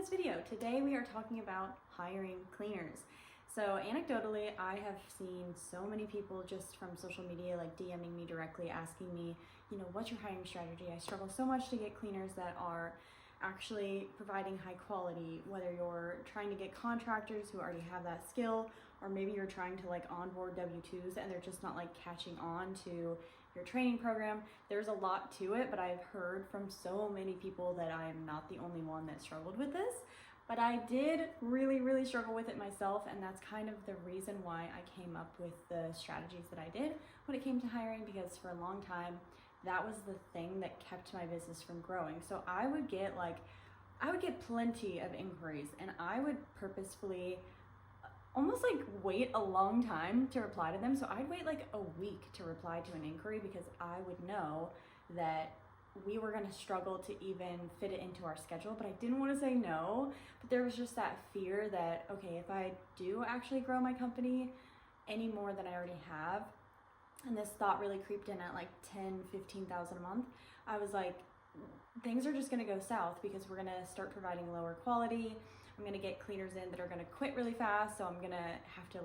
this video. Today we are talking about hiring cleaners. So anecdotally, I have seen so many people just from social media like DMing me directly asking me, what's your hiring strategy? I struggle so much to get cleaners that are actually providing high quality, whether you're trying to get contractors who already have that skill, or maybe you're trying to onboard W-2s and they're just not catching on to your training program. There's a lot to it, but I've heard from so many people that I'm not the only one that struggled with this. But I did really struggle with it myself, and that's kind of the reason why I came up with the strategies that I did when it came to hiring, because for a long time, that was the thing that kept my business from growing. So I would get plenty of inquiries, and I would purposefully almost wait a long time to reply to them. So I'd wait a week to reply to an inquiry because I would know that we were gonna struggle to even fit it into our schedule, but I didn't want to say no. But there was just that fear that, okay, if I do actually grow my company any more than I already have, and this thought really creeped in at 10, 15,000 a month, I was like, things are just gonna go south because we're gonna start providing lower quality. I'm gonna get cleaners in that are gonna quit really fast, so I'm gonna have to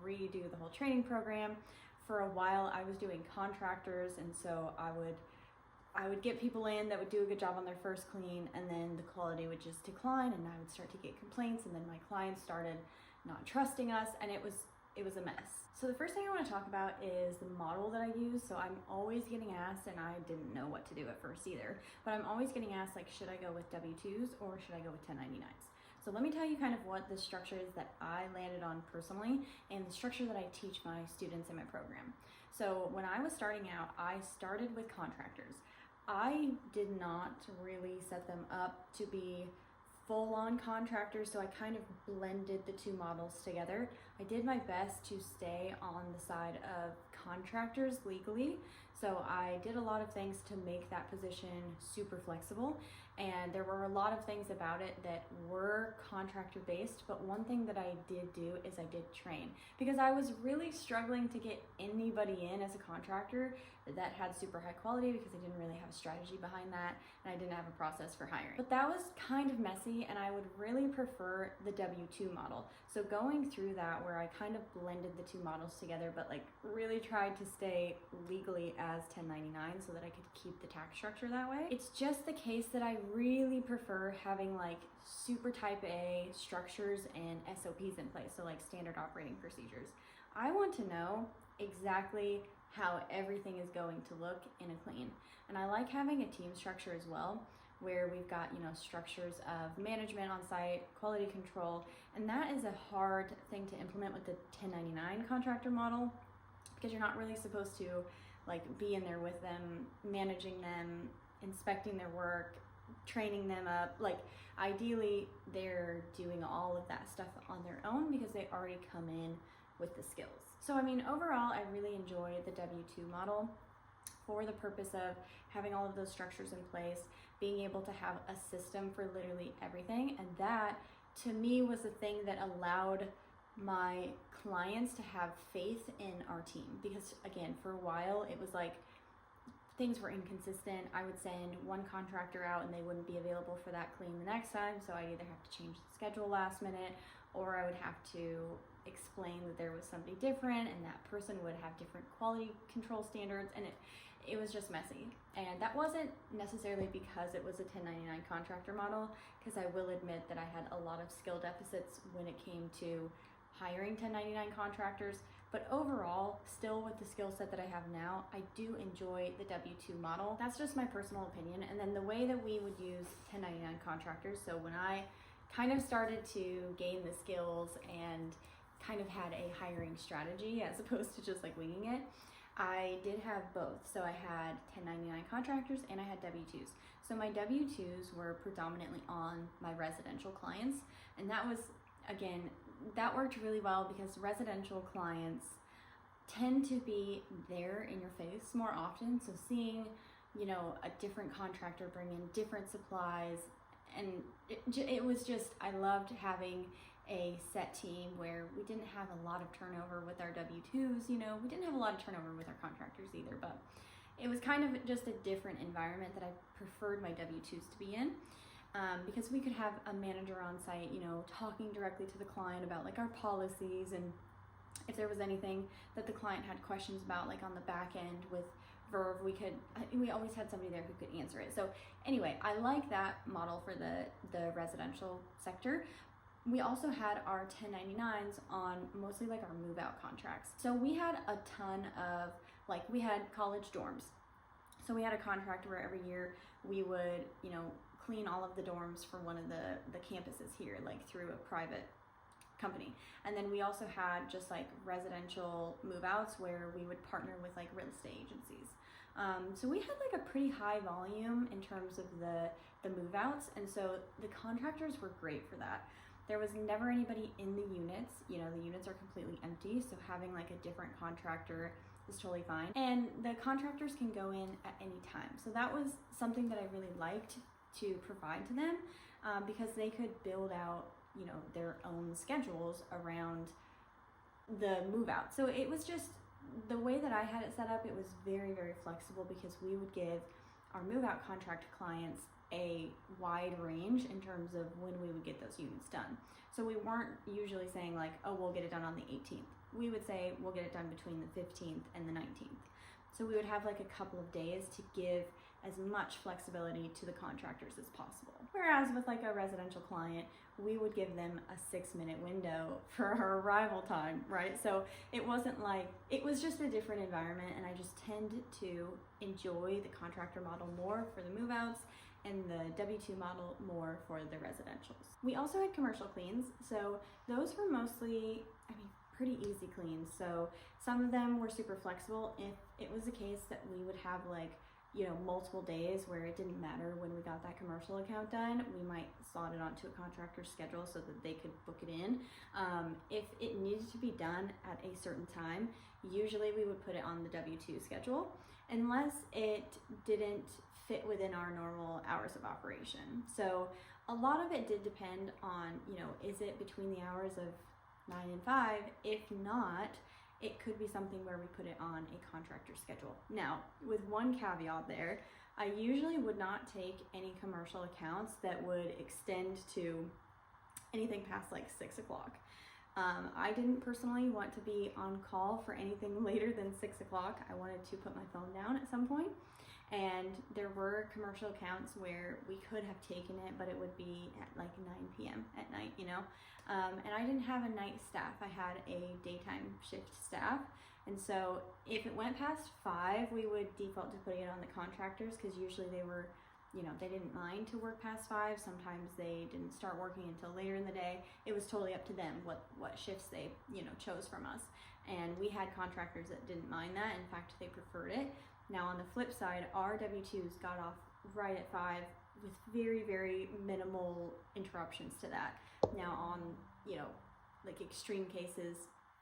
redo the whole training program. For a while, I was doing contractors, and so I would get people in that would do a good job on their first clean, and then the quality would just decline, and I would start to get complaints, and then my clients started not trusting us, and it was a mess. So the first thing I want to talk about is the model that I use. So I'm always getting asked, and I didn't know what to do at first either, but I'm always getting asked, should I go with W-2s or should I go with 1099s? So let me tell you kind of what the structure is that I landed on personally, and the structure that I teach my students in my program. So when I was starting out, I started with contractors. I did not really set them up to be full-on contractors, so I kind of blended the two models together. I did my best to stay on the side of contractors legally, so I did a lot of things to make that position super flexible, and there were a lot of things about it that were contractor based, but one thing that I did do is I did train, because I was really struggling to get anybody in as a contractor that had super high quality, because I didn't really have a strategy behind that, and I didn't have a process for hiring. But that was kind of messy, and I would really prefer the W-2 model. So going through that, where I kind of blended the two models together, but really tried to stay legally as 1099 so that I could keep the tax structure that way. It's just the case that I really prefer having super type A structures and SOPs in place, so standard operating procedures. I want to know exactly how everything is going to look in a clean. And I like having a team structure as well, where we've got, structures of management on site, quality control, and that is a hard thing to implement with the 1099 contractor model, because you're not really supposed to be in there with them, managing them, inspecting their work, training them up. Ideally, they're doing all of that stuff on their own because they already come in with the skills. So overall, I really enjoy the W-2 model for the purpose of having all of those structures in place, being able to have a system for literally everything. And that, to me, was the thing that allowed my clients to have faith in our team. Because again, for a while, it was things were inconsistent. I would send one contractor out and they wouldn't be available for that clean the next time, so I'd either have to change the schedule last minute, or I would have to explain that there was somebody different and that person would have different quality control standards, and it was just messy. And that wasn't necessarily because it was a 1099 contractor model, because I will admit that I had a lot of skill deficits when it came to hiring 1099 contractors, but overall, still with the skill set that I have now, I do enjoy the W-2 model. That's just my personal opinion. And then the way that we would use 1099 contractors, so when I kind of started to gain the skills and kind of had a hiring strategy as opposed to just winging it, I did have both. So I had 1099 contractors and I had W-2s. So my W-2s were predominantly on my residential clients, and that was, again, that worked really well because residential clients tend to be there in your face more often. So seeing, a different contractor bring in different supplies, and it was just, I loved having a set team where we didn't have a lot of turnover with our W-2s. We didn't have a lot of turnover with our contractors either, but it was kind of just a different environment that I preferred my W-2s to be in. because we could have a manager on site, you know, talking directly to the client about like our policies, and if there was anything that the client had questions about, like on the back end with Verve, we always had somebody there who could answer it. So anyway, I like that model for the residential sector. We also had our 1099s on mostly like our move out contracts. So we had a ton of, like, we had college dorms. So we had a contract where every year we would, you know, clean all of the dorms for one of the campuses here, like through a private company. And then we also had just like residential move outs where we would partner with like real estate agencies. So we had like a pretty high volume in terms of the move outs. And so the contractors were great for that. There was never anybody in the units. You know, the units are completely empty. So having like a different contractor is totally fine. And the contractors can go in at any time. So that was something that I really liked to provide to them, because they could build out, you know, their own schedules around the move out. So it was just the way that I had it set up. It was very, very flexible, because we would give our move out contract clients a wide range in terms of when we would get those units done. So we weren't usually saying like, oh, we'll get it done on the 18th. We would say we'll get it done between the 15th and the 19th. So we would have like a couple of days to give as much flexibility to the contractors as possible. Whereas with like a residential client, we would give them a 6-minute window for our arrival time, right? So it wasn't like, it was just a different environment, and I just tend to enjoy the contractor model more for the move outs and the W-2 model more for the residentials. We also had commercial cleans. So those were mostly, I mean, pretty easy cleans. So some of them were super flexible. If it was the case that we would have like, you know, multiple days where it didn't matter when we got that commercial account done, we might slot it onto a contractor's schedule so that they could book it in. If it needed to be done at a certain time, usually we would put it on the W-2 schedule, unless it didn't fit within our normal hours of operation. So a lot of it did depend on, you know, is it between the hours of 9 and 5? If not, it could be something where we put it on a contractor schedule. Now, with one caveat there, I usually would not take any commercial accounts that would extend to anything past like 6 o'clock. I didn't personally want to be on call for anything later than 6 o'clock. I wanted to put my phone down at some point. And there were commercial accounts where we could have taken it, but it would be at like 9 p.m. at night, you know? And I didn't have a night staff. I had a daytime shift staff. And so if it went past 5, we would default to putting it on the contractors, because usually they were, you know, they didn't mind to work past 5. Sometimes they didn't start working until later in the day. It was totally up to them what shifts they, you know, chose from us. And we had contractors that didn't mind that. In fact, they preferred it. Now on the flip side, our W-2s got off right at 5 with very, very minimal interruptions to that. Now on, you know, like extreme cases,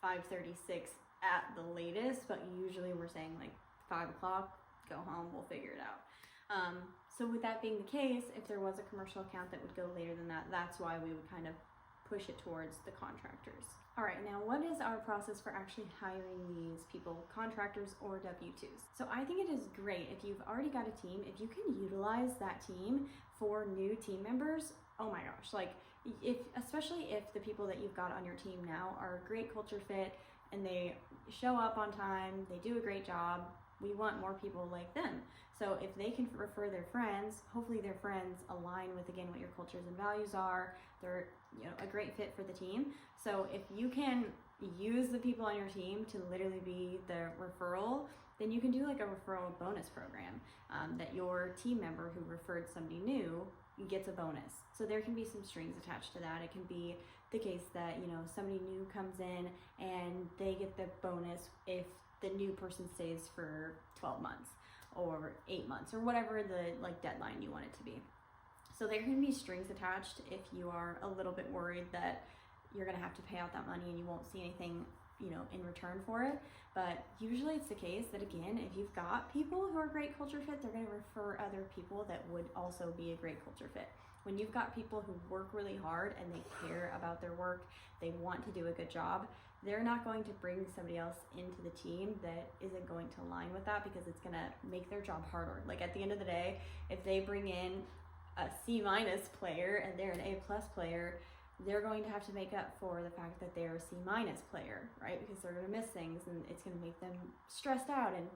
5:36 at the latest, but usually we're saying like 5 o'clock, go home, we'll figure it out. So with that being the case, if there was a commercial account that would go later than that, that's why we would kind of push it towards the contractors. All right, now what is our process for actually hiring these people, contractors or W-2s? So I think it is great if you've already got a team, if you can utilize that team for new team members. Oh my gosh, like especially if the people that you've got on your team now are a great culture fit and they show up on time, they do a great job, we want more people like them. So if they can refer their friends, hopefully their friends align with, again, what your cultures and values are. They're, you know, a great fit for the team. So if you can use the people on your team to literally be the referral, then you can do like a referral bonus program, that your team member who referred somebody new gets a bonus. So there can be some strings attached to that. It can be the case that, you know, somebody new comes in and they get the bonus if the new person stays for 12 months or 8 months or whatever the like deadline you want it to be. So there can be strings attached if you are a little bit worried that you're going to have to pay out that money and you won't see anything, you know, in return for it. But usually it's the case that, again, if you've got people who are great culture fit, they're going to refer other people that would also be a great culture fit. When you've got people who work really hard and they care about their work, they want to do a good job, they're not going to bring somebody else into the team that isn't going to align with that, because it's going to make their job harder. Like at the end of the day, if they bring in a C- player and they're an A+ player, they're going to have to make up for the fact that they're a C- player, right? Because they're going to miss things and it's going to make them stressed out, and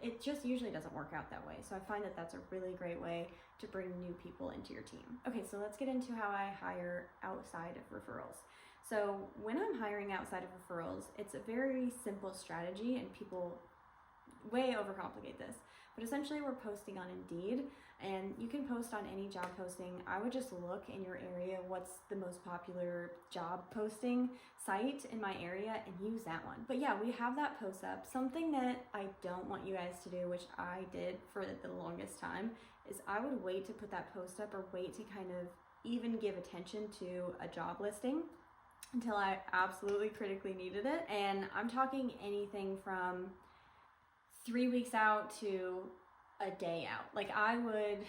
it just usually doesn't work out that way. So I find that that's a really great way to bring new people into your team. Okay, so let's get into how I hire outside of referrals. So when I'm hiring outside of referrals, it's a very simple strategy, and people way overcomplicate this. But essentially we're posting on Indeed, and you can post on any job posting. I would just look in your area what's the most popular job posting site in my area and use that one. But yeah, we have that post up. Something that I don't want you guys to do, which I did for the longest time, is I would wait to put that post up, or wait to kind of even give attention to a job listing until I absolutely critically needed it. And I'm talking anything from 3 weeks out to a day out. Like I would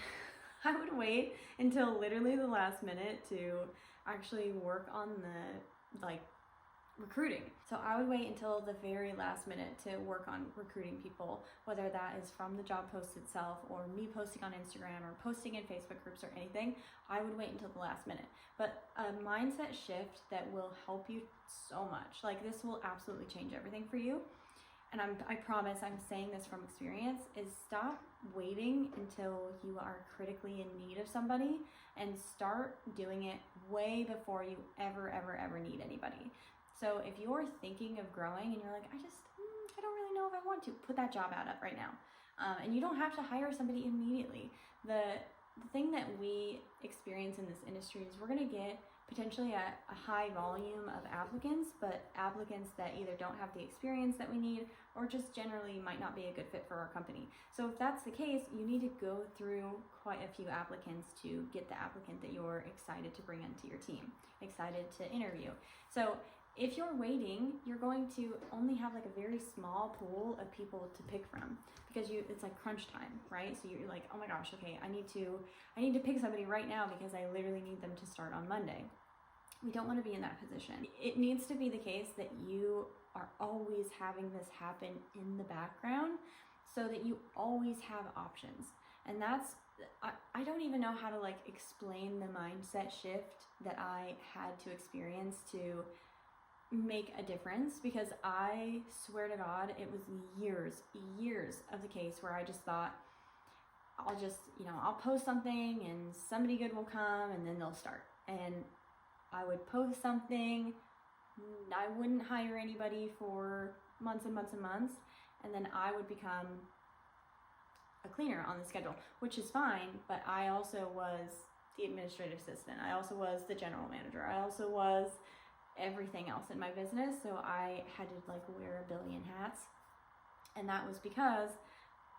wait until literally the last minute to actually work on the recruiting. So I would wait until the very last minute to work on recruiting people, whether that is from the job post itself or me posting on Instagram or posting in Facebook groups or anything. I would wait until the last minute. But a mindset shift that will help you so much. Like this will absolutely change everything for you. And I promise I'm saying this from experience, is stop waiting until you are critically in need of somebody, and start doing it way before you ever need anybody. So if you're thinking of growing and you're like, I don't really know if I want to, put that job ad up right now. And you don't have to hire somebody immediately. The thing that we experience in this industry is we're gonna get potentially a high volume of applicants, but applicants that either don't have the experience that we need or just generally might not be a good fit for our company. So if that's the case, you need to go through quite a few applicants to get the applicant that you're excited to bring into your team, excited to interview. So if you're waiting, you're going to only have like a very small pool of people to pick from, because it's like crunch time, right? So you're like, oh my gosh, okay, I need to pick somebody right now because I literally need them to start on Monday. We don't want to be in that position. It needs to be the case that you are always having this happen in the background so that you always have options. And that's, I don't even know how to like explain the mindset shift that I had to experience to make a difference, because I swear to God, it was years of the case where I just thought, I'll post something and somebody good will come and then they'll start. And I would post something, I wouldn't hire anybody for months and months and months, and then I would become a cleaner on the schedule, which is fine, but I also was the administrative assistant. I also was the general manager. I also was everything else in my business, so I had to like wear a billion hats, and that was because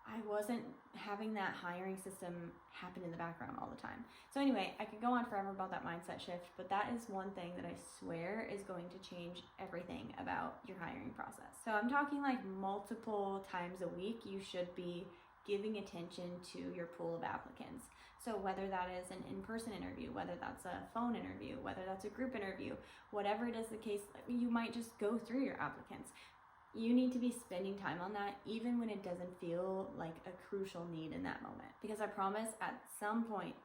I wasn't having that hiring system happen in the background all the time. So anyway, I could go on forever about that mindset shift, but that is one thing that I swear is going to change everything about your hiring process. So I'm talking like multiple times a week, you should be giving attention to your pool of applicants. So whether that is an in-person interview, whether that's a phone interview, whether that's a group interview, whatever it is the case, you might just go through your applicants. You need to be spending time on that even when it doesn't feel like a crucial need in that moment. Because I promise at some point,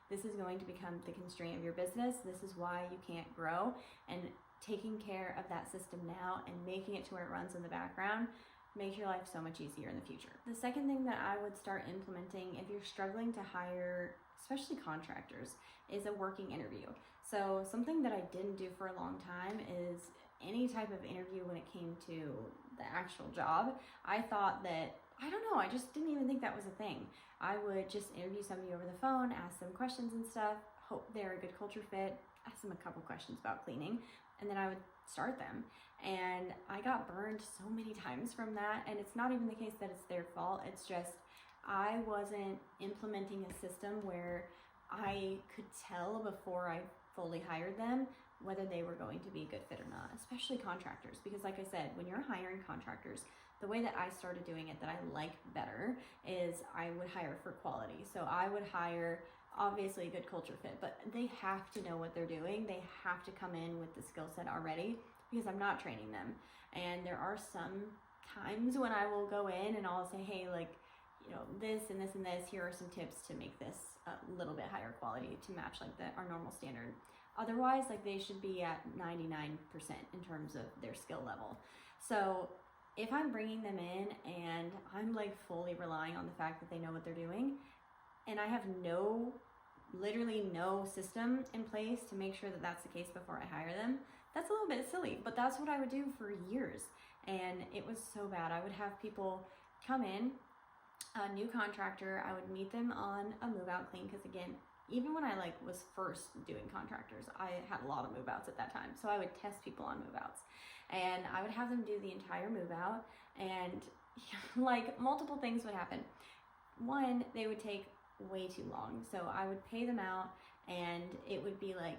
this is going to become the constraint of your business. This is why you can't grow, and taking care of that system now and making it to where it runs in the background makes your life so much easier in the future. The second thing that I would start implementing if you're struggling to hire, especially contractors, is a working interview. So something that I didn't do for a long time is any type of interview when it came to the actual job. I thought that, I don't know, I just didn't even think that was a thing. I would just interview somebody over the phone, ask them questions and stuff, hope they're a good culture fit, ask them a couple questions about cleaning, and then I would start them. And I got burned so many times from that, and it's not even the case that it's their fault, it's just I wasn't implementing a system where I could tell before I fully hired them whether they were going to be a good fit or not, especially contractors. Because like I said, when you're hiring contractors, the way that I started doing it that I like better is I would hire for quality. So I would hire obviously a good culture fit, but they have to know what they're doing. They have to come in with the skill set already, because I'm not training them. And there are some times when I will go in and I'll say, hey, like, this and this and this, here are some tips to make this a little bit higher quality to match like our normal standard. Otherwise, like they should be at 99% in terms of their skill level. So if I'm bringing them in and I'm like fully relying on the fact that they know what they're doing, and I have literally no system in place to make sure that that's the case before I hire them, that's a little bit silly, but that's what I would do for years. And it was so bad. I would have people come in, a new contractor, I would meet them on a move out clean, because again, even when I like was first doing contractors, I had a lot of move outs at that time. So I would test people on move outs, and I would have them do the entire move out, and like multiple things would happen. One, they would take way too long. So I would pay them out and it would be like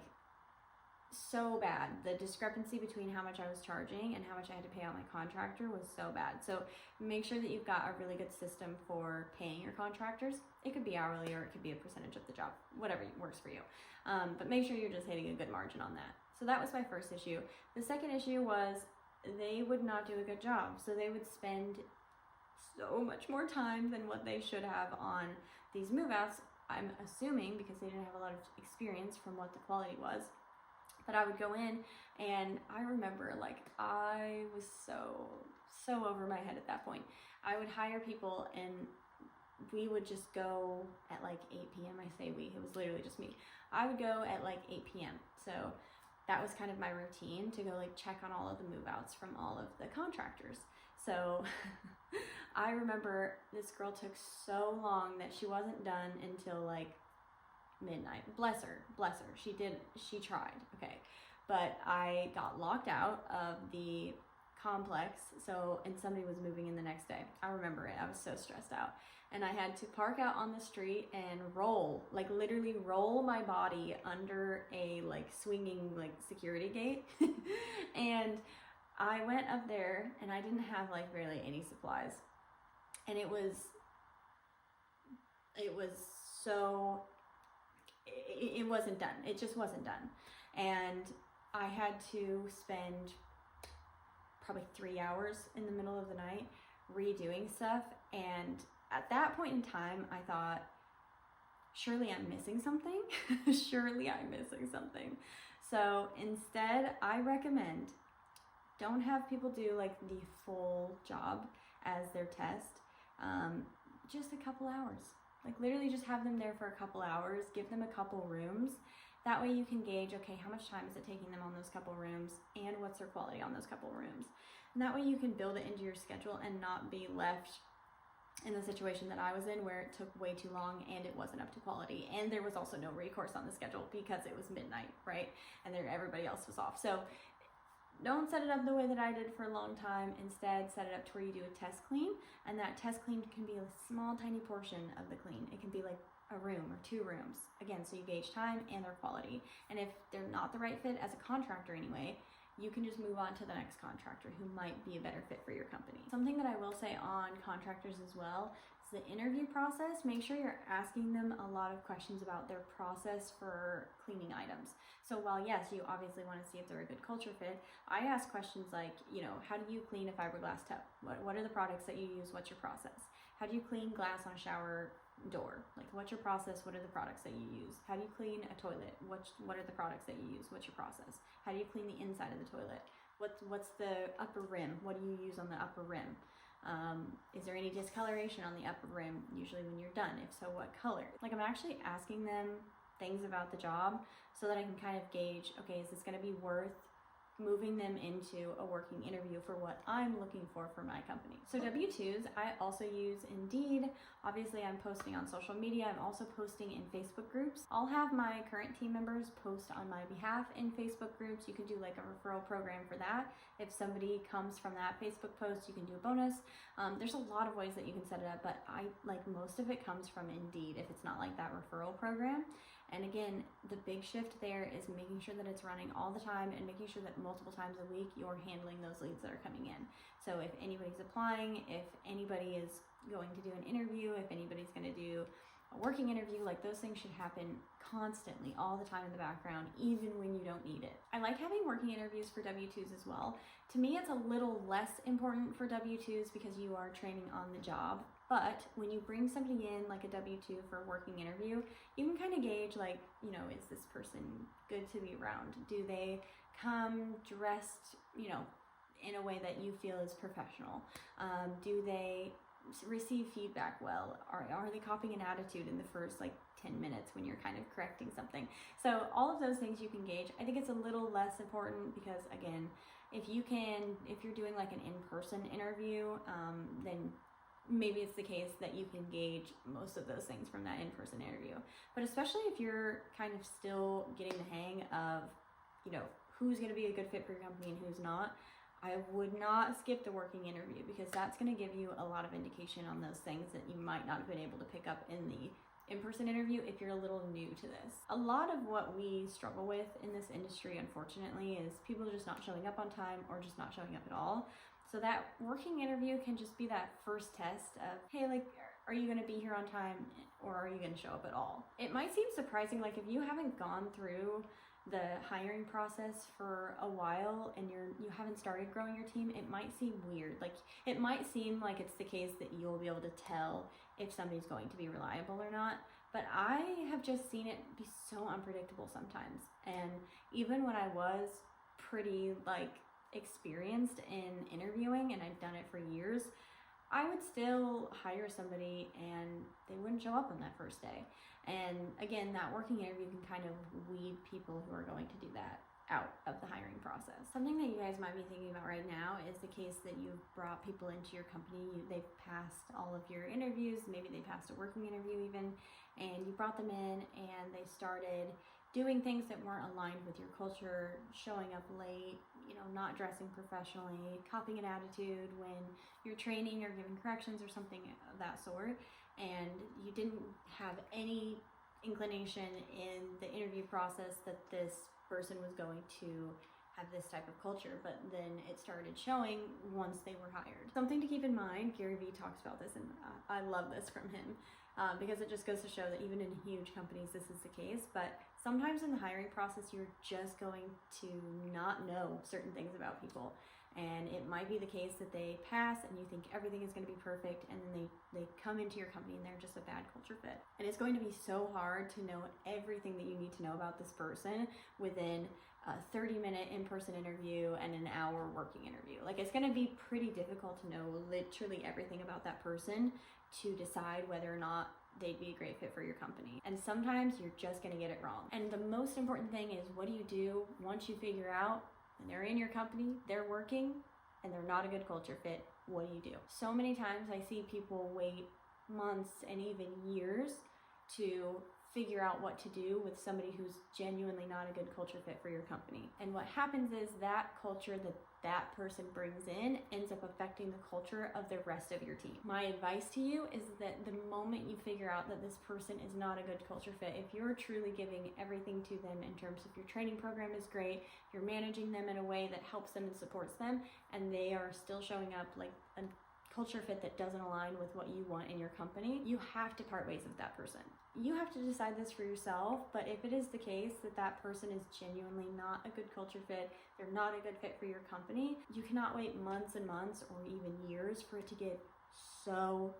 so bad. The discrepancy between how much I was charging and how much I had to pay out my contractor was so bad. So make sure that you've got a really good system for paying your contractors. It could be hourly or it could be a percentage of the job, whatever works for you. But make sure you're just hitting a good margin on that. So that was my first issue. The second issue was they would not do a good job. So they would spend so much more time than what they should have on these move outs. I'm assuming because they didn't have a lot of experience from what the quality was. But I would go in and I remember like I was so over my head at that point. I would hire people and we would just go at like 8 p.m. I say we, it was literally just me. I would go at like 8 p.m. So that was kind of my routine to go like check on all of the move outs from all of the contractors. So I remember this girl took so long that she wasn't done until like midnight. Bless her. She tried. Okay. But I got locked out of the complex. So, and somebody was moving in the next day. I remember it. I was so stressed out. And I had to park out on the street and roll, like literally roll my body under a like swinging like security gate. And I went up there and I didn't have like barely any supplies. And it was so, it wasn't done. It just wasn't done. And I had to spend probably 3 hours in the middle of the night redoing stuff. And at that point in time, I thought, surely I'm missing something. Surely I'm missing something. So instead, I recommend don't have people do like the full job as their test. Just a couple hours. Like literally just have them there for a couple hours, give them a couple rooms. That way you can gauge, okay, how much time is it taking them on those couple rooms and what's their quality on those couple rooms. And that way you can build it into your schedule and not be left in the situation that I was in where it took way too long and it wasn't up to quality. And there was also no recourse on the schedule because it was midnight, right? And everybody else was off. So don't set it up the way that I did for a long time. Instead, set it up to where you do a test clean, and that test clean can be a small, tiny portion of the clean. It can be like a room or 2 rooms. Again, so you gauge time and their quality. And if they're not the right fit as a contractor anyway, you can just move on to the next contractor who might be a better fit for your company. Something that I will say on contractors as well is the interview process. Make sure you're asking them a lot of questions about their process for cleaning items. So while yes, you obviously want to see if they're a good culture fit, I ask questions like, how do you clean a fiberglass tub? What are the products that you use? What's your process? How do you clean glass on a shower door? Like, what's your process? What are the products that you use? How do you clean a toilet? What are the products that you use? What's your process? How do you clean the inside of the toilet? What's the upper rim? What do you use on the upper rim? Is there any discoloration on the upper rim usually when you're done? If so, what color? Like, I'm actually asking them things about the job so that I can kind of gauge, okay, is this going to be worth moving them into a working interview for what I'm looking for my company. So W-2s, I also use Indeed. Obviously, I'm posting on social media. I'm also posting in Facebook groups. I'll have my current team members post on my behalf in Facebook groups. You can do like a referral program for that. If somebody comes from that Facebook post, you can do a bonus. There's a lot of ways that you can set it up, but most of it comes from Indeed if it's not like that referral program. And again, the big shift there is making sure that it's running all the time and making sure that multiple times a week you're handling those leads that are coming in. So if anybody's applying, if anybody is going to do an interview, if anybody's going to do a working interview, like those things should happen constantly, all the time in the background, even when you don't need it. I like having working interviews for W-2s as well. To me, it's a little less important for W-2s because you are training on the job But when you bring somebody in like a W-2 for a working interview, you can kind of gauge like, you know, is this person good to be around? Do they come dressed, you know, in a way that you feel is professional? Do they receive feedback well? Are they copying an attitude in the first like 10 minutes when you're kind of correcting something? So all of those things you can gauge. I think it's a little less important because, again, if you're doing like an in-person interview, then maybe it's the case that you can gauge most of those things from that in-person interview. But especially if you're kind of still getting the hang of, you know, who's going to be a good fit for your company and who's not, I would not skip the working interview, because that's going to give you a lot of indication on those things that you might not have been able to pick up in the in-person interview if you're a little new to this. A lot of what we struggle with in this industry, unfortunately, is people just not showing up on time or just not showing up at all. So that working interview can just be that first test of, hey, like, are you going to be here on time, or are you going to show up at all? It might seem surprising, like if you haven't gone through the hiring process for a while and you haven't started growing your team, it might seem weird. Like it might seem like it's the case that you'll be able to tell if somebody's going to be reliable or not. But I have just seen it be so unpredictable sometimes. And even when I was pretty like experienced in interviewing and I've done it for years, I would still hire somebody and they wouldn't show up on that first day. And again, that working interview can kind of weed people who are going to do that out of the hiring process. Something that you guys might be thinking about right now is the case that you've brought people into your company, they've passed all of your interviews, maybe they passed a working interview even, and you brought them in and they started doing things that weren't aligned with your culture, showing up late, you know, not dressing professionally, copying an attitude when you're training or giving corrections or something of that sort, and you didn't have any inclination in the interview process that this person was going to have this type of culture, but then it started showing once they were hired. Something to keep in mind, Gary Vee talks about this, and I love this from him, because it just goes to show that even in huge companies this is the case, but sometimes in the hiring process you're just going to not know certain things about people. And it might be the case that they pass and you think everything is going to be perfect, and then they come into your company and they're just a bad culture fit. And it's going to be so hard to know everything that you need to know about this person within a 30-minute in-person interview and an hour working interview. Like, it's going to be pretty difficult to know literally everything about that person to decide whether or not they'd be a great fit for your company. And sometimes you're just going to get it wrong. And the most important thing is, what do you do once you figure out and they're in your company, they're working, and they're not a good culture fit? What do you do? So many times I see people wait months and even years to figure out what to do with somebody who's genuinely not a good culture fit for your company. And what happens is that culture that that person brings in ends up affecting the culture of the rest of your team. My advice to you is that the moment you figure out that this person is not a good culture fit, if you're truly giving everything to them in terms of your training program is great, you're managing them in a way that helps them and supports them, and they are still showing up like a culture fit that doesn't align with what you want in your company, you have to part ways with that person. You have to decide this for yourself, but if it is the case that that person is genuinely not a good culture fit, they're not a good fit for your company, you cannot wait months and months or even years for it to get so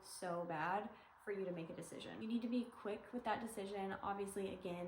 bad for you to make a decision. You need to be quick with that decision. Obviously, again,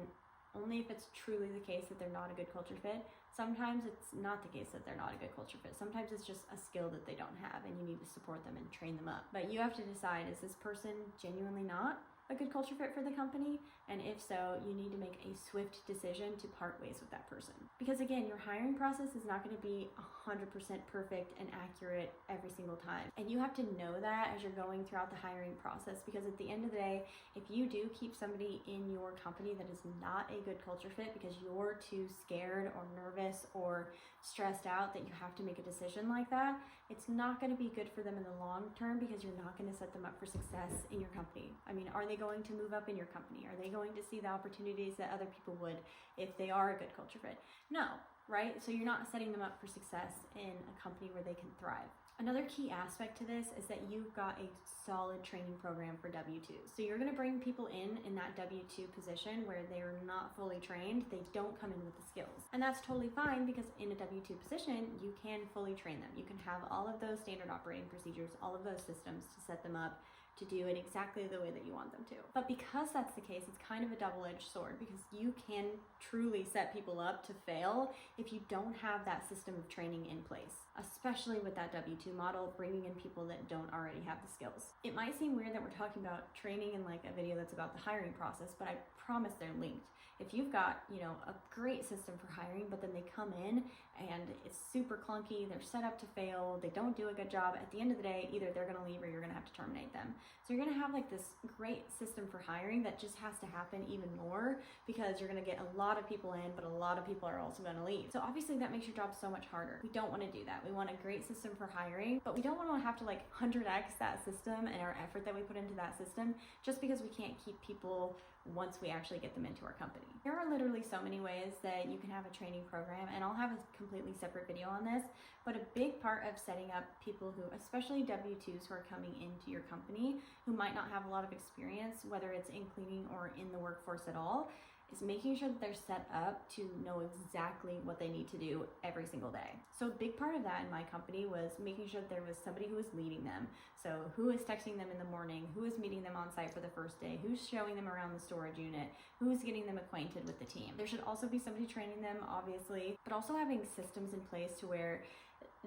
only if it's truly the case that they're not a good culture fit. Sometimes it's not the case that they're not a good culture fit. Sometimes it's just a skill that they don't have and you need to support them and train them up. But you have to decide, is this person genuinely not a good culture fit for the company? And if so, you need to make a swift decision to part ways with that person. Because again, your hiring process is not going to be 100% perfect and accurate every single time. And you have to know that as you're going throughout the hiring process, because at the end of the day, if you do keep somebody in your company that is not a good culture fit because you're too scared or nervous or stressed out that you have to make a decision like that, it's not going to be good for them in the long term, because you're not going to set them up for success in your company. I mean, are they going to move up in your company? Are they going to see the opportunities that other people would if they are a good culture fit? No, right? So you're not setting them up for success in a company where they can thrive. Another key aspect to this is that you've got a solid training program for W-2s. So you're going to bring people in that W-2 position where they're not fully trained. They don't come in with the skills. And that's totally fine, because in a W-2 position, you can fully train them. You can have all of those standard operating procedures, all of those systems to set them up to do it exactly the way that you want them to. But because that's the case, it's kind of a double-edged sword, because you can truly set people up to fail if you don't have that system of training in place, especially with that W-2 model, bringing in people that don't already have the skills. It might seem weird that we're talking about training in like a video that's about the hiring process, but I promise they're linked. If you've got, a great system for hiring, but then they come in and it's super clunky, they're set up to fail, they don't do a good job, at the end of the day, either they're gonna leave or you're gonna have to terminate them. So you're gonna have like this great system for hiring that just has to happen even more, because you're gonna get a lot of people in, but a lot of people are also gonna leave. So obviously that makes your job so much harder. We don't wanna do that. We want a great system for hiring, but we don't wanna have to like 100x that system and our effort that we put into that system just because we can't keep people once we actually get them into our company. There are literally so many ways that you can have a training program, and I'll have a completely separate video on this, but a big part of setting up people who, especially W-2s who are coming into your company, who might not have a lot of experience, whether it's in cleaning or in the workforce at all, is making sure that they're set up to know exactly what they need to do every single day. So a big part of that in my company was making sure that there was somebody who was leading them. So who is texting them in the morning, who is meeting them on site for the first day, who's showing them around the storage unit, who is getting them acquainted with the team. There should also be somebody training them, obviously, but also having systems in place to where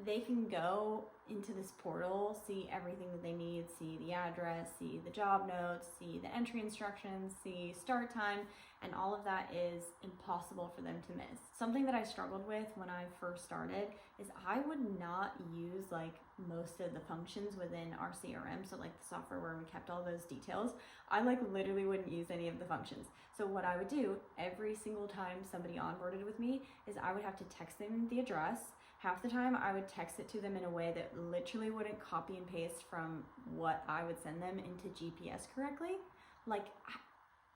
they can go into this portal, see everything that they need, see the address, see the job notes, see the entry instructions, see start time, and all of that is impossible for them to miss. Something that I struggled with when I first started is I would not use like most of the functions within our CRM, so like the software where we kept all those details. I like literally wouldn't use any of the functions. So what I would do every single time somebody onboarded with me is I would have to text them the address. Half the time I would text it to them in a way that literally wouldn't copy and paste from what I would send them into GPS correctly. Like,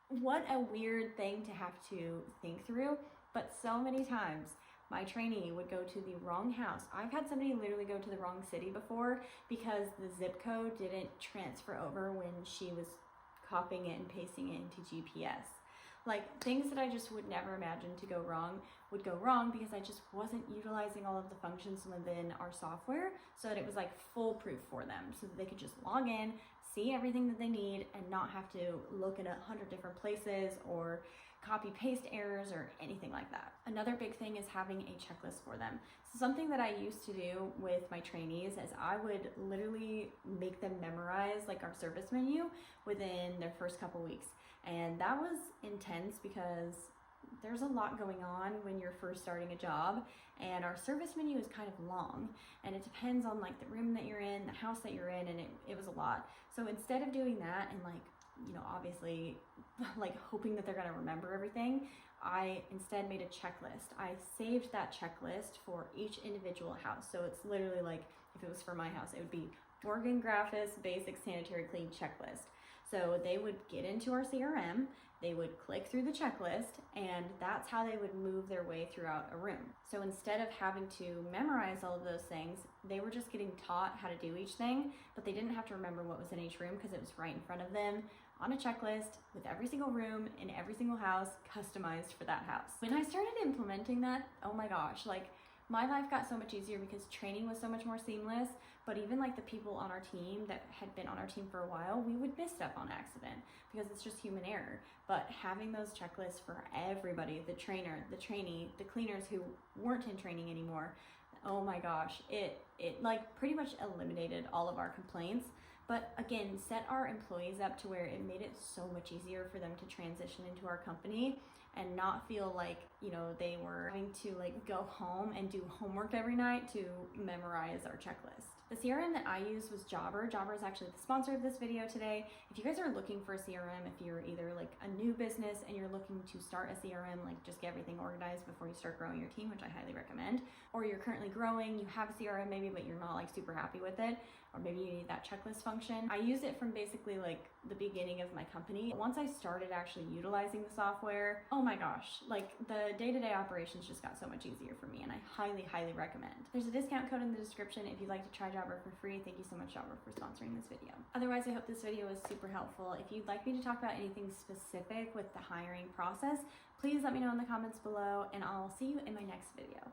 what a weird thing to have to think through, but so many times my trainee would go to the wrong house. I've had somebody literally go to the wrong city before because the zip code didn't transfer over when she was copying it and pasting it into GPS. Like, things that I just would never imagine to go wrong would go wrong because I just wasn't utilizing all of the functions within our software so that it was like foolproof for them, so that they could just log in, see everything that they need, and not have to look at 100 different places or copy paste errors or anything like that. Another big thing is having a checklist for them. So something that I used to do with my trainees is I would literally make them memorize like our service menu within their first couple weeks. And that was intense because there's a lot going on when you're first starting a job, and our service menu is kind of long, and it depends on like the room that you're in, the house that you're in, and it was a lot. So instead of doing that and like, obviously like hoping that they're gonna remember everything, I instead made a checklist. I saved that checklist for each individual house. So it's literally like, if it was for my house, it would be Morgan Graphis Basic Sanitary Clean Checklist. So they would get into our CRM, they would click through the checklist, and that's how they would move their way throughout a room. So instead of having to memorize all of those things, they were just getting taught how to do each thing, but they didn't have to remember what was in each room because it was right in front of them on a checklist with every single room in every single house customized for that house. When I started implementing that, oh my gosh, like my life got so much easier because training was so much more seamless. But even like the people on our team that had been on our team for a while, we would miss stuff on accident because it's just human error. But having those checklists for everybody, the trainer, the trainee, the cleaners who weren't in training anymore, oh my gosh, it like pretty much eliminated all of our complaints. But again, set our employees up to where it made it so much easier for them to transition into our company and not feel like, they were having to like go home and do homework every night to memorize our checklist. The CRM that I used was Jobber. Jobber is actually the sponsor of this video today. If you guys are looking for a CRM, if you're either like a new business and you're looking to start a CRM, like just get everything organized before you start growing your team, which I highly recommend, or you're currently growing, you have a CRM maybe, but you're not like super happy with it, or maybe you need that checklist function. I use it from basically like the beginning of my company. Once I started actually utilizing the software, oh my gosh, like the day-to-day operations just got so much easier for me, and I highly, highly recommend. There's a discount code in the description if you'd like to try Jobber for free. Thank you so much, Jobber, for sponsoring this video. Otherwise, I hope this video was super helpful. If you'd like me to talk about anything specific with the hiring process, please let me know in the comments below, and I'll see you in my next video.